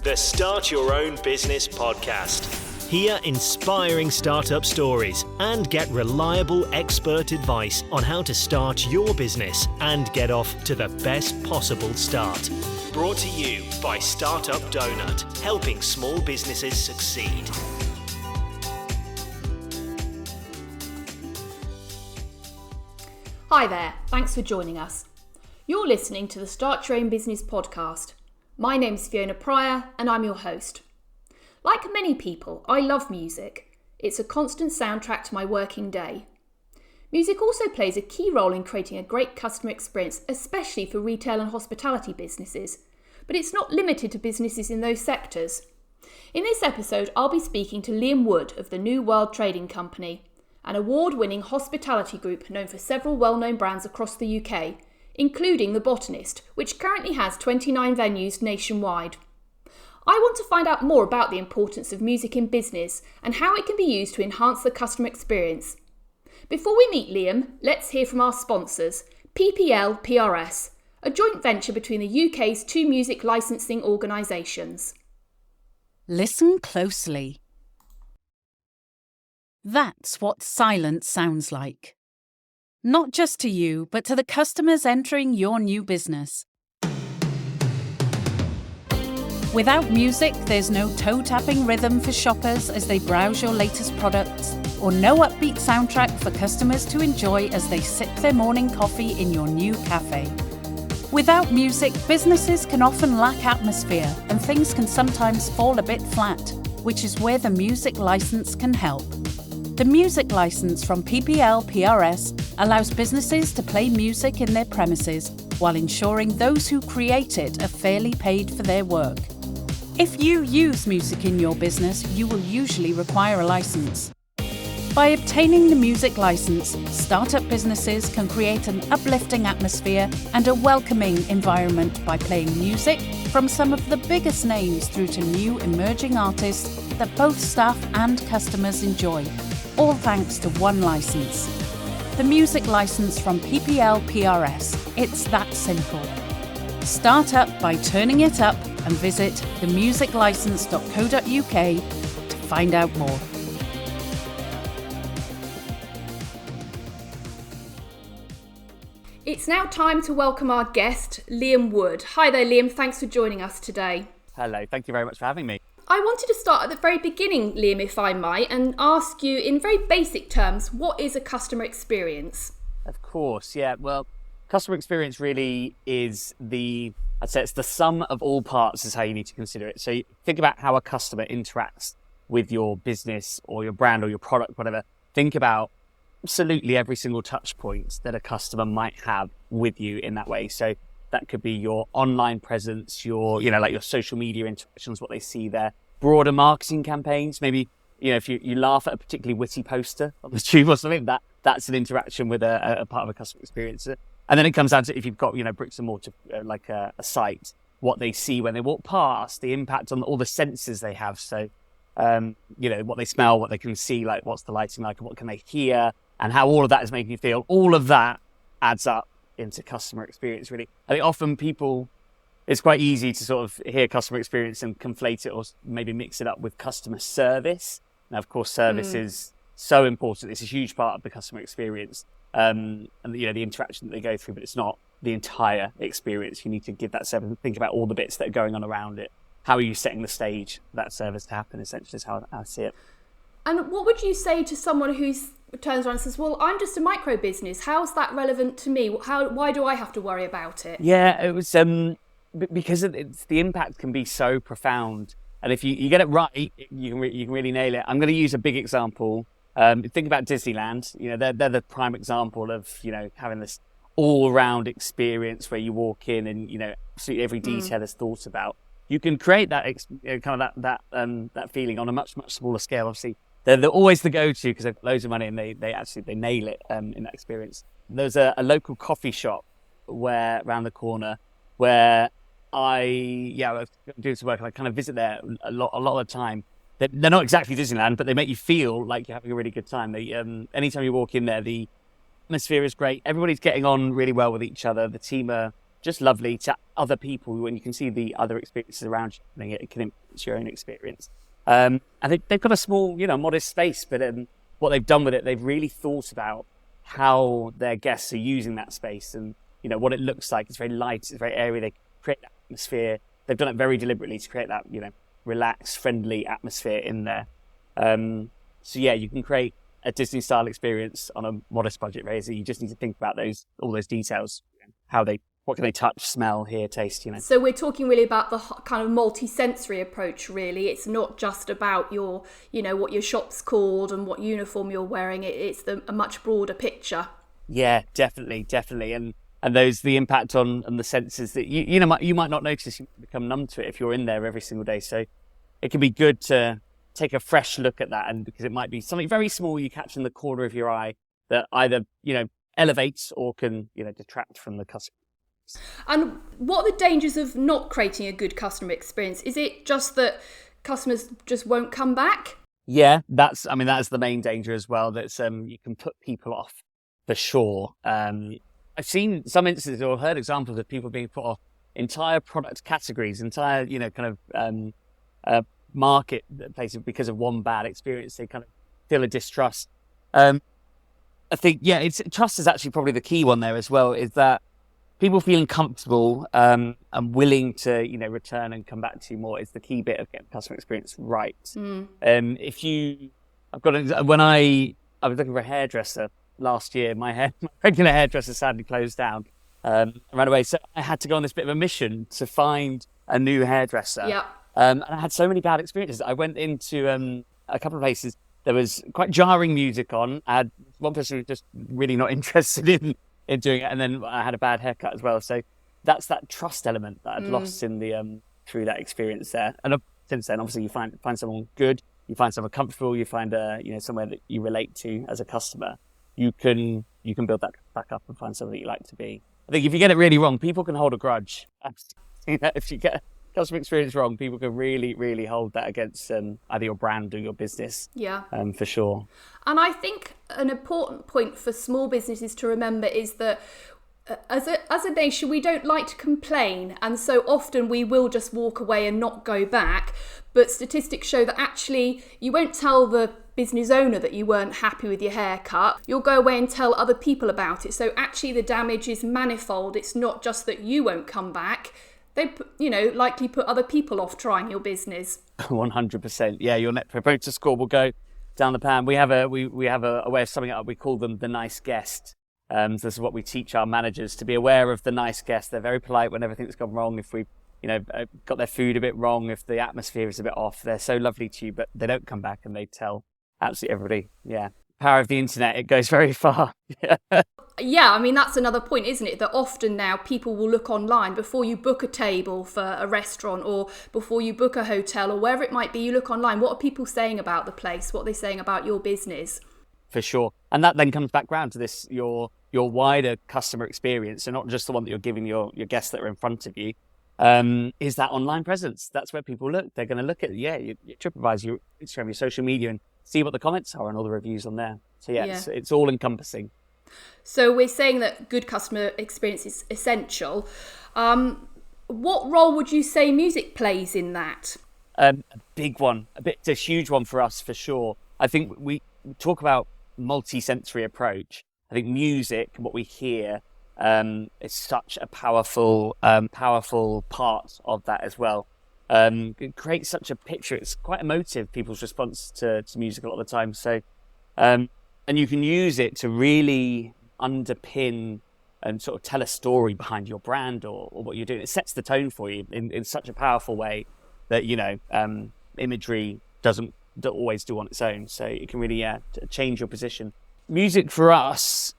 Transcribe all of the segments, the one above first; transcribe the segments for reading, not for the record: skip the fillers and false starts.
The Start Your Own Business podcast. Hear inspiring startup stories and get reliable expert advice on how to start your business and get off to the best possible start. Brought to you by Startup Donut, helping small businesses succeed. Hi there, thanks for joining us. You're listening to the Start Your Own Business podcast. My name's Fiona Pryor and I'm your host. Like many people, I love music. It's a constant soundtrack to my working day. Music also plays a key role in creating a great customer experience, especially for retail and hospitality businesses. But it's not limited to businesses in those sectors. In this episode, I'll be speaking to Liam Wood of the New World Trading Company, an award-winning hospitality group known for several well-known brands across the UK, including The Botanist, which currently has 29 venues nationwide. I want to find out more about the importance of music in business and how it can be used to enhance the customer experience. Before we meet Liam, let's hear from our sponsors, PPL PRS, a joint venture between the UK's two music licensing organisations. Listen closely. That's what silence sounds like. Not just to you, but to the customers entering your new business. Without music, there's no toe-tapping rhythm for shoppers as they browse your latest products, or no upbeat soundtrack for customers to enjoy as they sip their morning coffee in your new cafe. Without music, businesses can often lack atmosphere and things can sometimes fall a bit flat, which is where the music license can help. The music license from PPL PRS allows businesses to play music in their premises while ensuring those who create it are fairly paid for their work. If you use music in your business, you will usually require a license. By obtaining the music license, startup businesses can create an uplifting atmosphere and a welcoming environment by playing music from some of the biggest names through to new emerging artists that both staff and customers enjoy, all thanks to one license. The music license from PPL PRS. It's that simple. Start up by turning it up and visit themusiclicense.co.uk to find out more. It's now time to welcome our guest, Liam Wood. Hi there, Liam. Thanks for joining us today. Hello, thank you very much for having me. I wanted to start at the very beginning, Liam, if I might, and ask you in very basic terms, what is a customer experience? Of course, yeah. Well, customer experience really is I'd say it's the sum of all parts is how you need to consider it. So you think about how a customer interacts with your business or your brand or your product, whatever. Think about absolutely every single touch point that a customer might have with you in that way. So that could be your online presence, your social media interactions, what they see there, broader marketing campaigns. Maybe, if you laugh at a particularly witty poster on the tube or something, that's an interaction with a part of a customer experience. And then it comes down to if you've got, bricks and mortar, like a site, what they see when they walk past, the impact on all the senses they have. So, what they smell, what they can see, like what's the lighting like, and what can they hear, and how all of that is making you feel. All of that adds up into customer experience, really. I think often it's quite easy to sort of hear customer experience and conflate it or maybe mix it up with customer service. Now, of course, service is so important. It's a huge part of the customer experience and the interaction that they go through, but it's not the entire experience. You need to give that service and think about all the bits that are going on around it. How are you setting the stage for that service to happen, essentially, is how I see it. And what would you say to someone who turns around and says, well, I'm just a micro business. How's that relevant to me? Why do I have to worry about it? Yeah, it was because the impact can be so profound. And if you get it right, you can really nail it. I'm going to use a big example. Think about Disneyland. They're the prime example of, having this all-round experience where you walk in and, absolutely every detail is thought about. You can create that that feeling on a much, much smaller scale. Obviously, they're always the go-to because they've got loads of money and they nail it in that experience. There's a local coffee shop around the corner where I was doing some work and I kind of visit there a lot of the time. They're not exactly Disneyland, but they make you feel like you're having a really good time. Anytime you walk in there, the atmosphere is great. Everybody's getting on really well with each other. The team are just lovely to other people when you can see the other experiences around you. It can influence your own experience. And they've got a small, modest space, but what they've done with it, they've really thought about how their guests are using that space and, what it looks like. It's very light, it's very airy. They create that atmosphere. They've done it very deliberately to create that, relaxed, friendly atmosphere in there. So yeah, you can create a Disney style experience on a modest budget, right? So you just need to think about all those details, what can they touch, smell, hear, taste, So we're talking really about the kind of multi-sensory approach, really. It's not just about your, what your shop's called and what uniform you're wearing. It's a much broader picture. Yeah, definitely. And the impact on the senses that you might not notice. You become numb to it if you're in there every single day. So it can be good to take a fresh look at that, and because it might be something very small you catch in the corner of your eye that either elevates or can detract from the customer. And what are the dangers of not creating a good customer experience? Is it just that customers just won't come back? Yeah, that's the main danger as well. That's you can put people off for sure. I've seen some instances or heard examples of people being put off entire product categories, entire marketplaces because of one bad experience. They kind of feel a distrust. I think trust is actually probably the key one there as well. Is that people feeling comfortable and willing to, return and come back to you more is the key bit of getting customer experience right. When I was looking for a hairdresser last year, my regular hairdresser sadly closed down and ran away. So I had to go on this bit of a mission to find a new hairdresser. Yeah. And I had so many bad experiences. I went into a couple of places. There was quite jarring music on. I had one person who was just really not interested in doing it, and then I had a bad haircut as well. So that's that trust element that I'd lost in the through that experience there. And since then, obviously, you find someone good, you find someone comfortable, you find somewhere that you relate to as a customer. You can build that back up and find somewhere that you like to be. I think if you get it really wrong, people can hold a grudge. If you get customer experience wrong, people can really, really hold that against either your brand or your business. Yeah. For sure. And I think an important point for small businesses to remember is that as a nation, we don't like to complain. And so often we will just walk away and not go back. But statistics show that actually you won't tell the business owner that you weren't happy with your haircut. You'll go away and tell other people about it. So actually the damage is manifold. It's not just that you won't come back. They, likely put other people off trying your business. 100%. Yeah, your net promoter score will go down the pan. We have a way of summing it up. We call them the nice guest. So this is what we teach our managers, to be aware of the nice guest. They're very polite when everything's gone wrong. If we, got their food a bit wrong, if the atmosphere is a bit off, they're so lovely to you, but they don't come back and they tell absolutely everybody. Yeah. Power of the internet, it goes very far. Yeah, that's another point, isn't it? That often now people will look online before you book a table for a restaurant or before you book a hotel or wherever it might be. You look online. What are people saying about the place? What are they saying about your business? For sure. And that then comes back round to this, your wider customer experience, and not just the one that you're giving your guests that are in front of you, is that online presence. That's where people look. They're going to look at, your TripAdvisor, your Instagram, your social media, and see what the comments are and all the reviews on there. So it's all encompassing. So we're saying that good customer experience is essential. What role would you say music plays in that? A big one. It's a huge one for us, for sure. I think we talk about multi-sensory approach. I think music, what we hear, is such a powerful part of that as well. It creates such a picture. It's quite emotive, people's response to music a lot of the time. So, and you can use it to really underpin and sort of tell a story behind your brand or what you're doing. It sets the tone for you in such a powerful way that, imagery doesn't always do on its own. So it can really change your position. Music for us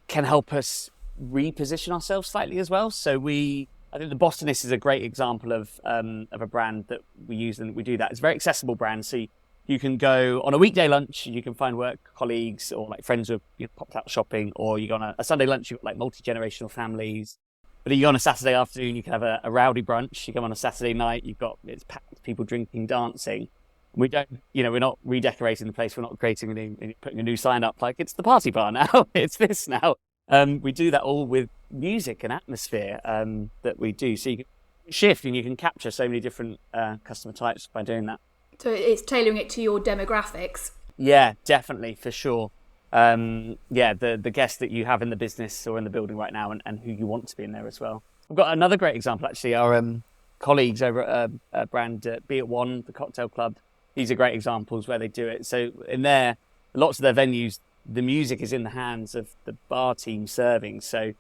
can help us reposition ourselves slightly as well. So I think the Bostonist is a great example of a brand that we use, and we do that. It's a very accessible brand. So you can go on a weekday lunch, you can find work colleagues or like friends who have popped out shopping, or you go on a Sunday lunch, you've got like multi-generational families. But you go on a Saturday afternoon, you can have a rowdy brunch. You go on a Saturday night, it's packed, people drinking, dancing. We don't, we're not redecorating the place. We're not putting a new sign up like it's the party bar now. It's this now. We do that all with music and atmosphere that we do. So you can shift and you can capture so many different customer types by doing that. So it's tailoring it to your demographics. Yeah, definitely, for sure. The guests that you have in the business or in the building right now and who you want to be in there as well. I've got another great example, actually. Our colleagues over at a brand, Be At One, the cocktail club, these are great examples where they do it. So in there, lots of their venues, the music is in the hands of the bar team serving. So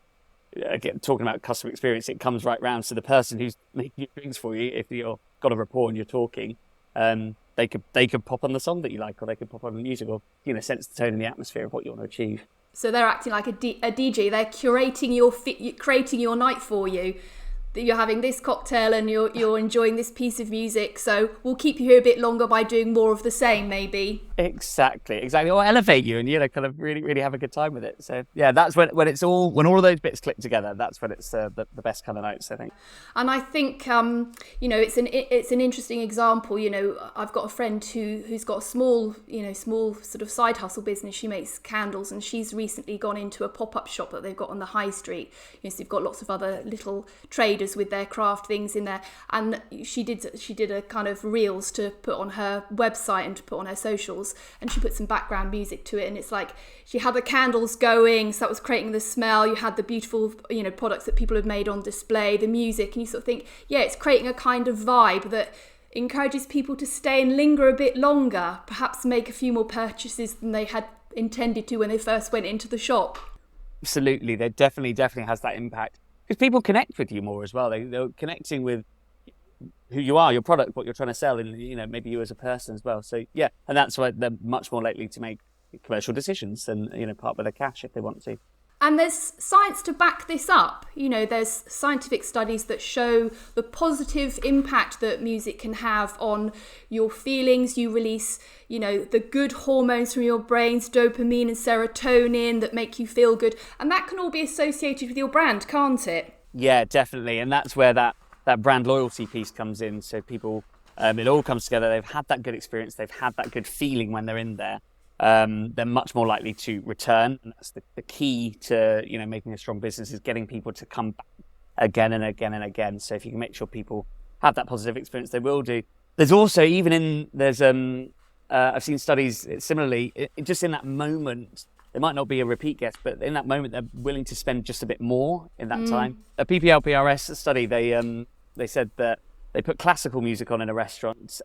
again, talking about customer experience, it comes right round. So the person who's making your drinks for you, if you've got a rapport and you're talking, they could pop on the song that you like, or they could pop on the music, or sense the tone and the atmosphere of what you want to achieve. So they're acting like a DJ. They're creating your night for you. That you're having this cocktail and you're enjoying this piece of music. So we'll keep you here a bit longer by doing more of the same, maybe. Exactly. Or elevate you and kind of really, really have a good time with it. So yeah, that's when all of those bits click together. That's when it's the best kind of notes, I think. And I think it's an interesting example. I've got a friend who's got a small sort of side hustle business. She makes candles, and she's recently gone into a pop-up shop that they've got on the high street. So they've got lots of other little traders with their craft things in there, and she did a kind of reels to put on her website and to put on her socials, and she put some background music to it, and it's like she had the candles going, so that was creating the smell. You had the beautiful products that people have made on display, the music, and you sort of think, yeah, it's creating a kind of vibe that encourages people to stay and linger a bit longer, perhaps make a few more purchases than they had intended to when they first went into the shop. Absolutely, that definitely has that impact. Because people connect with you more as well. They're connecting with who you are, your product, what you're trying to sell, and maybe you as a person as well. So yeah, and that's why they're much more likely to make commercial decisions and part with their cash if they want to. And there's science to back this up. There's scientific studies that show the positive impact that music can have on your feelings. You release, the good hormones from your brains, dopamine and serotonin, that make you feel good. And that can all be associated with your brand, can't it? Yeah, definitely. And that's where that brand loyalty piece comes in. So people, it all comes together. They've had that good experience. They've had that good feeling when they're in there. They're much more likely to return, and that's the key to making a strong business, is getting people to come back again and again and again. So if you can make sure people have that positive experience, they will do. There's also I've seen studies similarly, just in that moment, they might not be a repeat guest, but in that moment they're willing to spend just a bit more in that time. A PPLPRS study, they said that they put classical music on in a restaurant,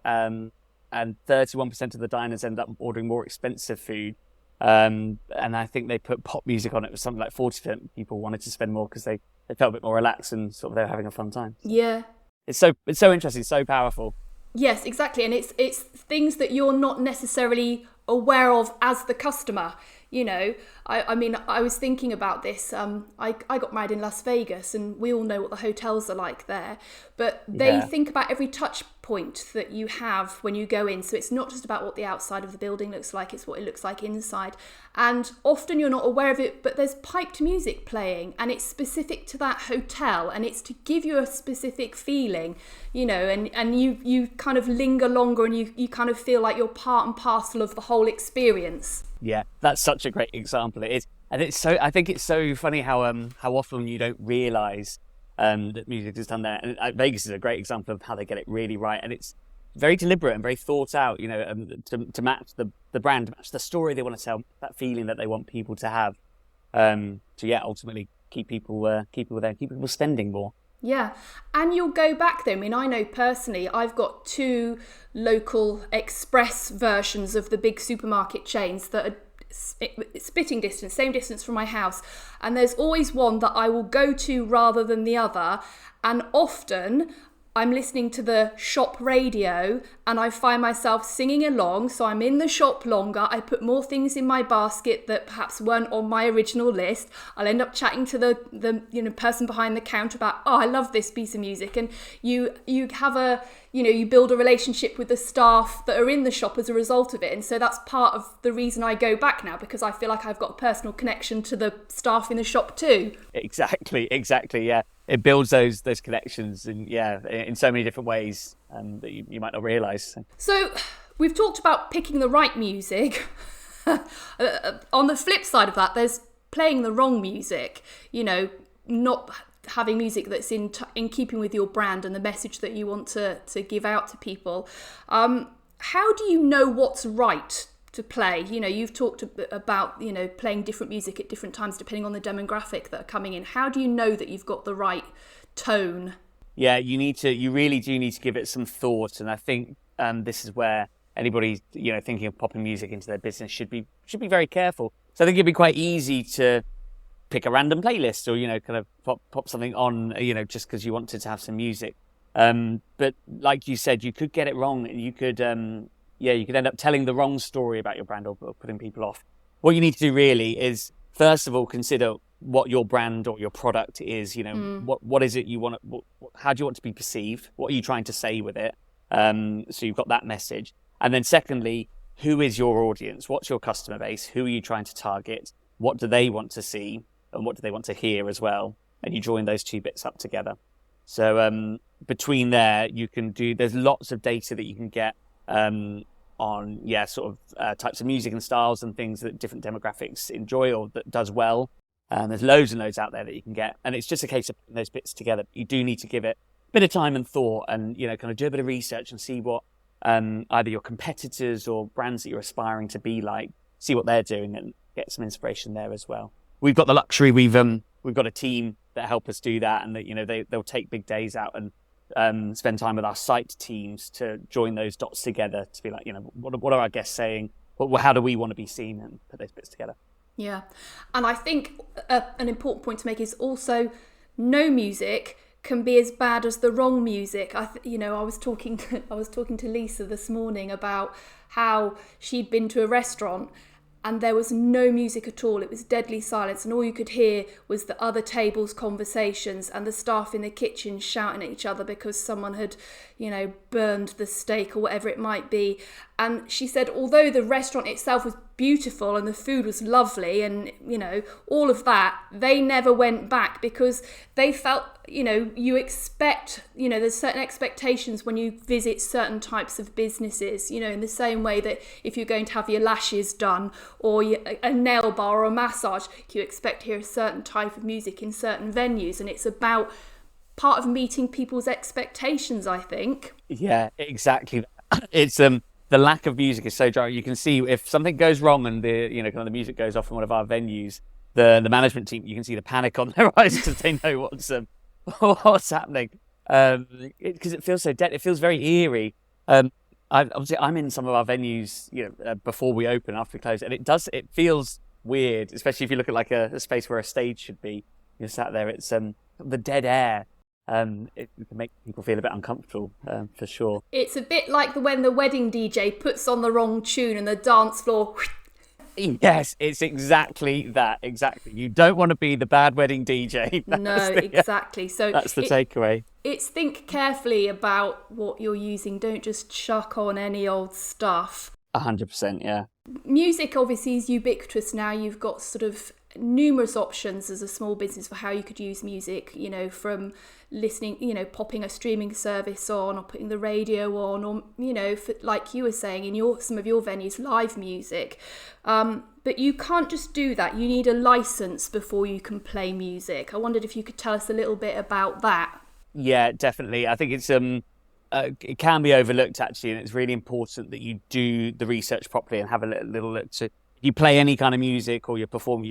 and 31% of the diners end up ordering more expensive food. And I think they put pop music on it. It was something like 40% people wanted to spend more because they felt a bit more relaxed and sort of they were having a fun time. Yeah. It's so interesting, so powerful. Yes, exactly. And it's things that you're not necessarily aware of as the customer. I was thinking about this. I got married in Las Vegas, and we all know what the hotels are like there. But they think about every touch point that you have when you go in. So it's not just about what the outside of the building looks like, it's what it looks like inside. And often you're not aware of it, but there's piped music playing, and it's specific to that hotel, and it's to give you a specific feeling, and you kind of linger longer, and you kind of feel like you're part and parcel of the whole experience. Yeah, that's such a great example. It is, and I think it's so funny how often you don't realise that music is done there. And Vegas is a great example of how they get it really right, and it's very deliberate and very thought out. To match the brand, to match the story they want to tell, that feeling that they want people to have. Ultimately keep people there, keep people spending more. Yeah, and you'll go back there. I mean, I know personally, I've got 2 local express versions of the big supermarket chains that are spitting distance, same distance from my house. And there's always one that I will go to rather than the other. And often I'm listening to the shop radio and I find myself singing along. So I'm in the shop longer. I put more things in my basket that perhaps weren't on my original list. I'll end up chatting to the person behind the counter about, oh, I love this piece of music. And you have you build a relationship with the staff that are in the shop as a result of it. And so that's part of the reason I go back now, because I feel like I've got a personal connection to the staff in the shop too. Exactly, yeah. It builds those connections, and in so many different ways that you might not realise. So we've talked about picking the right music. On the flip side of that, there's playing the wrong music, not having music that's in keeping with your brand and the message that you want to give out to people. How do you know what's right to play? You've talked about, playing different music at different times depending on the demographic that are coming in. How do you know that you've got the right tone? Yeah, you really do need to give it some thought. And I think this is where anybody, thinking of popping music into their business should be very careful. So I think it'd be quite easy to pick a random playlist or, kind of pop something on, just because you wanted to have some music. But like you said, you could get it wrong, and you could end up telling the wrong story about your brand or putting people off. What you need to do really is, first of all, consider what your brand or your product is. What is it you want? How do you want to be perceived? What are you trying to say with it? So you've got that message. And then secondly, who is your audience? What's your customer base? Who are you trying to target? What do they want to see? And what do they want to hear as well? And you join those two bits up together. So between there, there's lots of data that you can get on, types of music and styles and things that different demographics enjoy or that does well. There's loads and loads out there that you can get. And it's just a case of putting those bits together. You do need to give it a bit of time and thought and, kind of do a bit of research and see what either your competitors or brands that you're aspiring to be like, see what they're doing and get some inspiration there as well. We've got the luxury, we've got a team that help us do that, and that, they'll take big days out and spend time with our site teams to join those dots together to be like, what are our guests saying? How do we want to be seen, and put those bits together. Yeah. And I think an important point to make is also no music can be as bad as the wrong music. I was talking to Lisa this morning about how she'd been to a restaurant and there was no music at all. It was deadly silence, and all you could hear was the other tables' conversations and the staff in the kitchen shouting at each other because someone had, burned the steak or whatever it might be. And she said, although the restaurant itself was beautiful and the food was lovely and, all of that, they never went back because they felt, you expect, there's certain expectations when you visit certain types of businesses, in the same way that if you're going to have your lashes done or a nail bar or a massage, you expect to hear a certain type of music in certain venues. And it's about part of meeting people's expectations, I think. Yeah, exactly. It's the lack of music is so jarring. You can see if something goes wrong and the music goes off in one of our venues, the management team, you can see the panic on their eyes because they know what's happening. Because it feels so dead. It feels very eerie. I'm in some of our venues, before we open, after we close, and it feels weird, especially if you look at like a space where a stage should be. You're sat there, it's the dead air. It can make people feel a bit uncomfortable, for sure. It's a bit like when the wedding DJ puts on the wrong tune and the dance floor. Yes, it's exactly that. Exactly. You don't want to be the bad wedding DJ. Exactly. So that's the takeaway. It's think carefully about what you're using. Don't just chuck on any old stuff. 100%, yeah. Music obviously is ubiquitous now. You've got sort of numerous options as a small business for how you could use music, from listening, popping a streaming service on or putting the radio on, or, like you were saying, in some of your venues, live music. But you can't just do that. You need a license before you can play music. I wondered if you could tell us a little bit about that. Yeah, definitely. I think it's it can be overlooked actually, and it's really important that you do the research properly and have a little look. So you play any kind of music or you've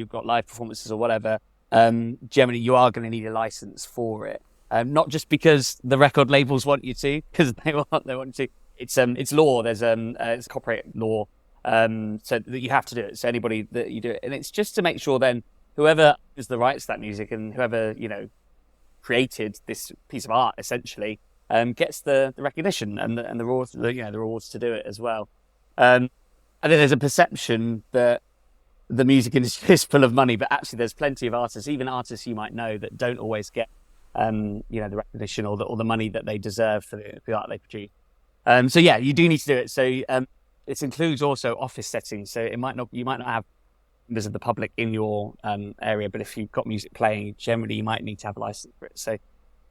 got live performances or whatever, generally you are going to need a license for it. Not just because the record labels want you to, because they want you to. It's law. There's it's copyright law, so that you have to do it. So anybody that you do it, and it's just to make sure then whoever has the rights to that music and whoever created this piece of art essentially gets the recognition and the rewards, the rewards to do it as well. I think there's a perception that the music industry is full of money, but actually there's plenty of artists, even artists you might know, that don't always get, the recognition or the money that they deserve for the art they produce. So yeah, you do need to do it. So it includes also office settings. So you might not have members of the public in your area, but if you've got music playing, generally you might need to have a license for it. So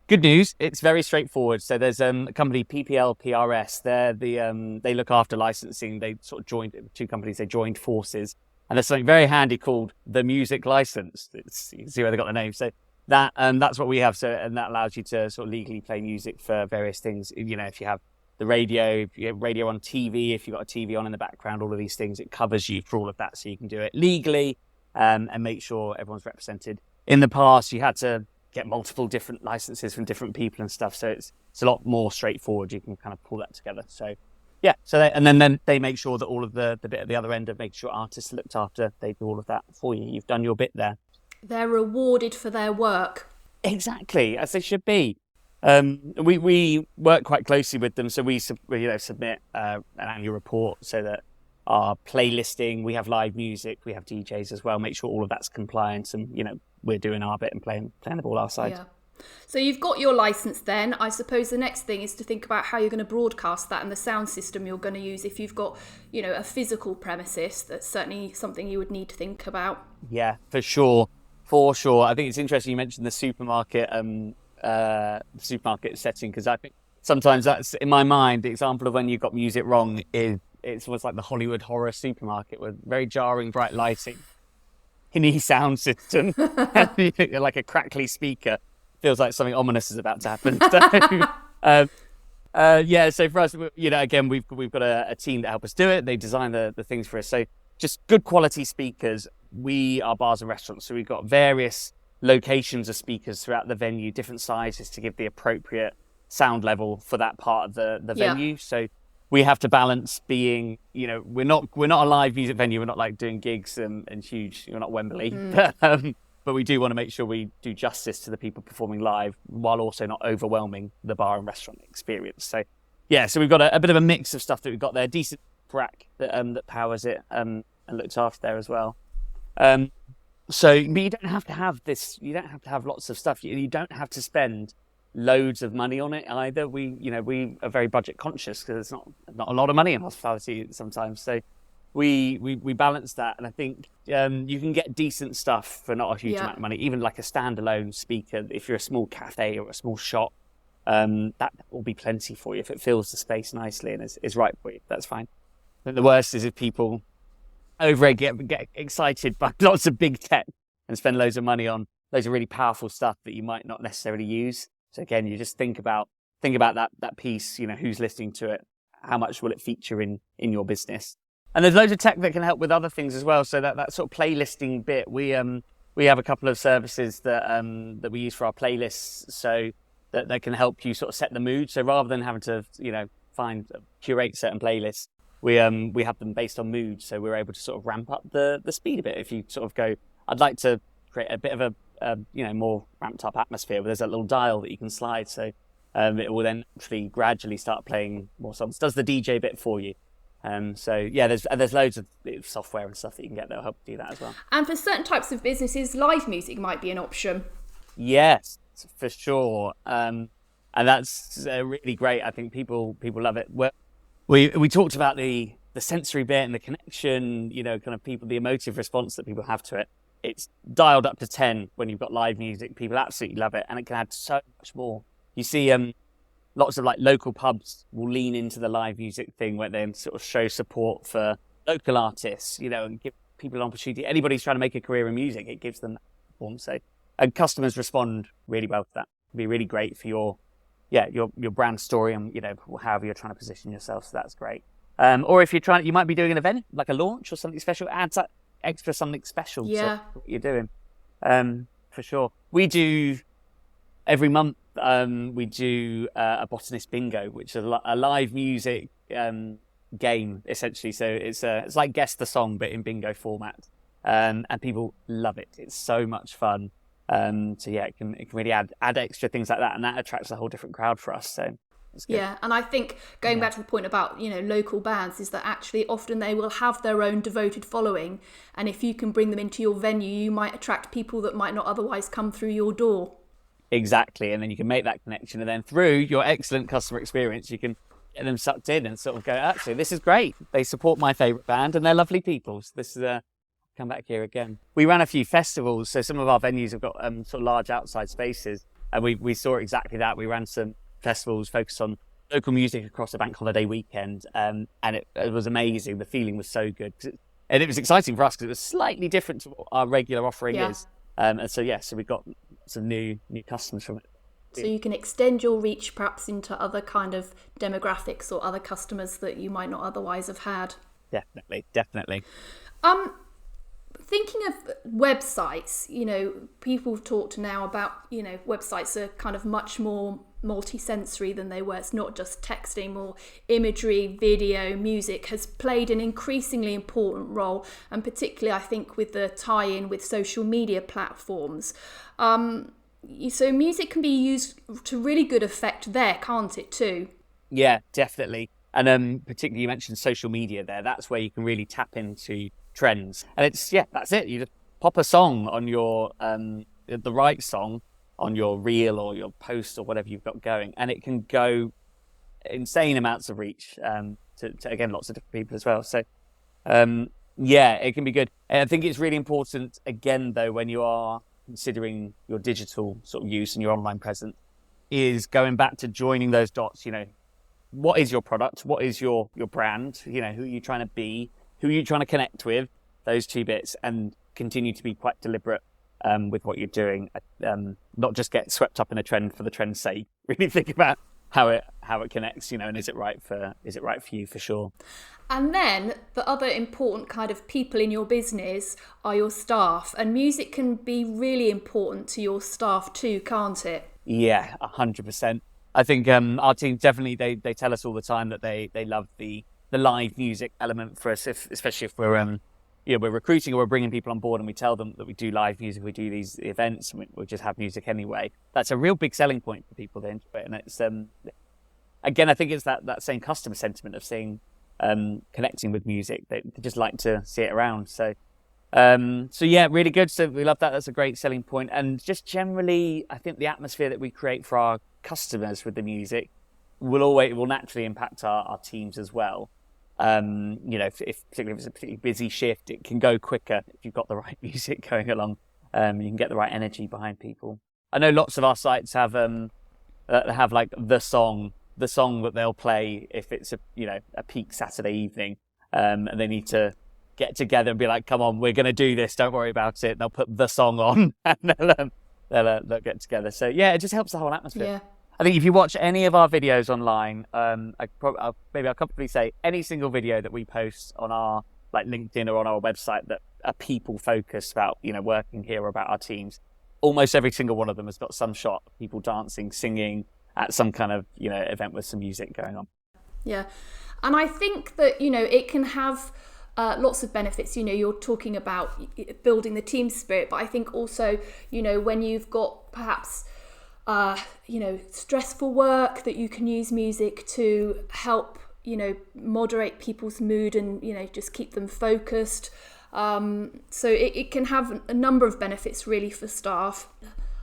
good news, it's very straightforward. So there's a company, PPL PRS. They look after licensing. They sort of joined two companies. They joined forces, And there's something very handy called the music license. You can see where they got the name. So that's what we have. So, and that allows you to sort of legally play music for various things. You know, if you have the radio, if you have radio on TV, if you've got a TV on in the background, all of these things, it covers you for all of that. So you can do it legally and make sure everyone's represented. In the past, you had to get multiple different licenses from different people and stuff. So it's a lot more straightforward. You can kind of pull that together. So yeah, so then they make sure that all of the bit at the other end of making sure artists are looked after, they do all of that for you. You've done your bit there. They're rewarded for their work. Exactly, as they should be. We work quite closely with them, so we submit an annual report so that our playlisting, we have live music, we have DJs as well, make sure all of that's compliant, and we're doing our bit and playing the ball our side. Yeah. So you've got your license then. I suppose the next thing is to think about how you're going to broadcast that and the sound system you're going to use. If you've got, a physical premises, that's certainly something you would need to think about. Yeah, for sure. I think it's interesting you mentioned the supermarket setting, because I think sometimes that's, in my mind, the example of when you got music wrong is it's almost like the Hollywood horror supermarket with very jarring bright lighting, tinny sound system, like a crackly speaker. Feels like something ominous is about to happen. So for us, again, we've got a team that help us do it. They design the things for us. So just good quality speakers. We are bars and restaurants, so we've got various locations of speakers throughout the venue, different sizes to give the appropriate sound level for that part of the venue. So we have to balance being, we're not a live music venue. We're not like doing gigs and huge. We're not Wembley. But we do want to make sure we do justice to the people performing live while also not overwhelming the bar and restaurant experience. So, so we've got a bit of a mix of stuff that we've got there. Decent rack that powers it and looks after there as well. But you don't have to have this. You don't have to have lots of stuff. You don't have to spend loads of money on it either. We are very budget conscious because there's not a lot of money in hospitality sometimes. So we balance that, and I think you can get decent stuff for not a huge amount of money, even like a standalone speaker. If you're a small cafe or a small shop, that will be plenty for you if it fills the space nicely and is right for you. That's fine. But the worst is if people get excited by lots of big tech and spend loads of money on loads of really powerful stuff that you might not necessarily use. So again, you just think about that piece. Who's listening to it, how much will it feature in your business. And there's loads of tech that can help with other things as well. So that sort of playlisting bit, we have a couple of services that we use for our playlists, so that they can help you sort of set the mood. So rather than having to curate certain playlists, we have them based on mood. So we're able to sort of ramp up the speed a bit. If you sort of go, I'd like to create a bit of a more ramped up atmosphere, where there's a little dial that you can slide. So it will then actually gradually start playing more songs. Does the DJ bit for you. There's loads of software and stuff that you can get that will help do that as well. And for certain types of businesses, live music might be an option. Yes, for sure. And that's really great. I think people love it. We talked about the sensory bit and the connection, kind of the emotive response that people have to it. It's dialed up to 10 when you've got live music. People absolutely love it, and it can add so much more. You see lots of like local pubs will lean into the live music thing, where they sort of show support for local artists, and give people an opportunity. Anybody's trying to make a career in music, it gives them that platform. So, and customers respond really well to that. It'd be really great for your brand story and however you're trying to position yourself. So that's great. Or if you might be doing an event like a launch or something special. Adds that extra something special to what you're doing. For sure, we do every month. We do a botanist bingo, which is a live music game essentially. So it's like guess the song, but in bingo format, and people love it. It's so much fun. It can really add extra things like that, and that attracts a whole different crowd for us. So it's good. Yeah, and I think going back to the point about local bands, is that actually often they will have their own devoted following, and if you can bring them into your venue, you might attract people that might not otherwise come through your door. Exactly, and then you can make that connection, and then through your excellent customer experience, you can get them sucked in and sort of go, actually, this is great. They support my favourite band, and they're lovely people. So this is come back here again. We ran a few festivals, so some of our venues have got sort of large outside spaces, and we saw exactly that. We ran some festivals focused on local music across a bank holiday weekend, and it was amazing. The feeling was so good. and it was exciting for us because it was slightly different to what our regular offering is. And so we got some new customers from it. So you can extend your reach perhaps into other kind of demographics or other customers that you might not otherwise have had. Definitely. Thinking of websites, people have talked now about, websites are kind of much more multi-sensory than they were. It's not just texting, more imagery, video, music has played an increasingly important role, and particularly I think with the tie-in with social media platforms. So music can be used to really good effect there, can't it too? Yeah, definitely. And particularly you mentioned social media there. That's where you can really tap into trends. And that's it. You just pop a song on your, the right song on your reel or your post or whatever you've got going. And it can go insane amounts of reach to again, lots of different people as well. So, it can be good. And I think it's really important, again, though, when you are considering your digital sort of use and your online presence, is going back to joining those dots. What is your product? What is your brand? Who are you trying to be? Who are you trying to connect with? Those two bits, and continue to be quite deliberate with what you're doing. Not just get swept up in a trend for the trend's sake. Really think about how it connects, and is it right for you, for sure. And then the other important kind of people in your business are your staff, and music can be really important to your staff too, can't it? Yeah, 100%. I think our team definitely, they tell us all the time that they love the live music element for us, especially if we're we're recruiting or we're bringing people on board and we tell them that we do live music, we do these events, and we just have music anyway. That's a real big selling point for people. They enjoy it, and it's again, I think it's that same customer sentiment of seeing connecting with music. They just like to see it around. So really good. So we love that. That's a great selling point. And just generally, I think the atmosphere that we create for our customers with the music will naturally impact our teams as well. Particularly if it's a particularly busy shift, it can go quicker if you've got the right music going along. You can get the right energy behind people. I know lots of our sites have like the song that they'll play if it's a peak Saturday evening, and they need to get together and be like, come on, we're going to do this, don't worry about it. They'll put the song on and they'll get together. So it just helps the whole atmosphere. Yeah. I think if you watch any of our videos online, I'll comfortably say any single video that we post on our LinkedIn or on our website that are people focused about working here or about our teams, almost every single one of them has got some shot of people dancing, singing at some kind of event with some music going on. Yeah, and I think that it can have lots of benefits. You're talking about building the team spirit, but I think also when you've got perhaps stressful work, that you can use music to help moderate people's mood and just keep them focused. So it can have a number of benefits really for staff.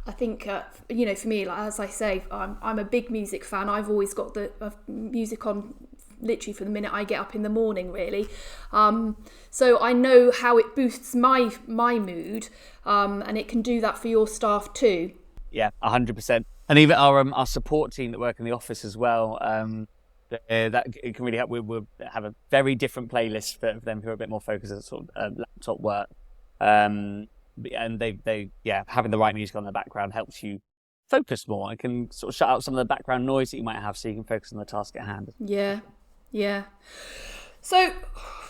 I think for me, as I say, I'm a big music fan. I've always got the music on literally from the minute I get up in the morning, really. So I know how it boosts my mood, and it can do that for your staff too. Yeah, 100%. And even our support team that work in the office as well, that it can really help. We'll have a very different playlist for them who are a bit more focused on sort of laptop work. And they having the right music on the background helps you focus more. It can sort of shut out some of the background noise that you might have so you can focus on the task at hand. Yeah. So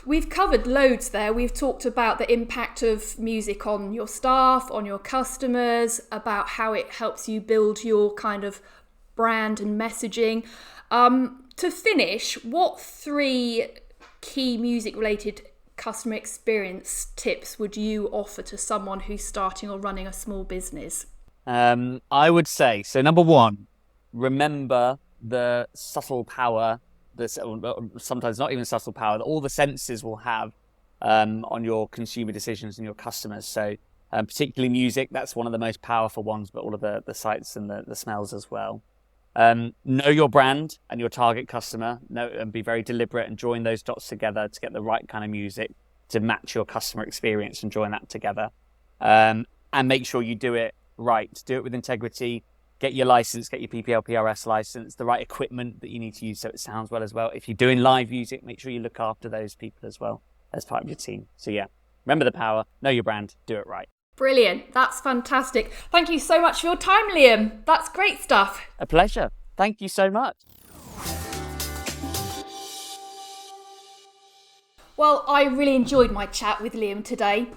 we've covered loads there. We've talked about the impact of music on your staff, on your customers, about how it helps you build your kind of brand and messaging. To finish, what 3 key music-related customer experience tips would you offer to someone who's starting or running a small business? I would say, so number 1, remember the subtle power, sometimes not even subtle power, that all the senses will have on your consumer decisions and your customers. So particularly music, that's one of the most powerful ones, but all of the sights and the smells as well. Know your brand and your target customer, and be very deliberate and join those dots together to get the right kind of music to match your customer experience and join that together. And make sure you do it right. Do it with integrity. Get your license, get your PPL PRS license, the right equipment that you need to use so it sounds well as well. If you're doing live music, make sure you look after those people as well. as part of your team. So yeah, remember the power, know your brand, do it right. Brilliant. That's fantastic. Thank you so much for your time, Liam. That's great stuff. A pleasure. Thank you so much. Well, I really enjoyed my chat with Liam today.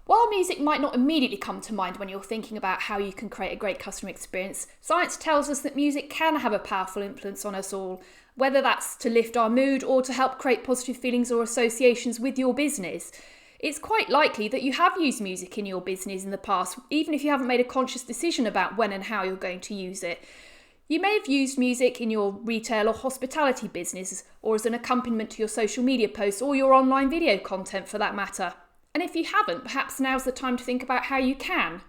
While music might not immediately come to mind when you're thinking about how you can create a great customer experience, science tells us that music can have a powerful influence on us all, whether that's to lift our mood or to help create positive feelings or associations with your business. It's quite likely that you have used music in your business in the past, even if you haven't made a conscious decision about when and how you're going to use it. You may have used music in your retail or hospitality business, or as an accompaniment to your social media posts or your online video content for that matter. And if you haven't, perhaps now's the time to think about how you can.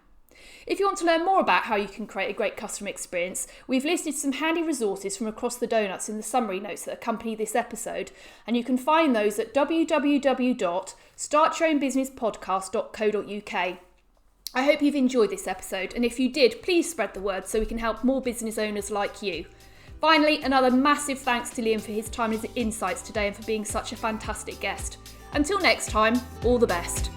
If you want to learn more about how you can create a great customer experience, we've listed some handy resources from across the donuts in the summary notes that accompany this episode, and you can find those at www.startyourownbusinesspodcast.co.uk. I hope you've enjoyed this episode, and if you did, please spread the word so we can help more business owners like you. Finally, another massive thanks to Liam for his time and his insights today and for being such a fantastic guest. Until next time, all the best.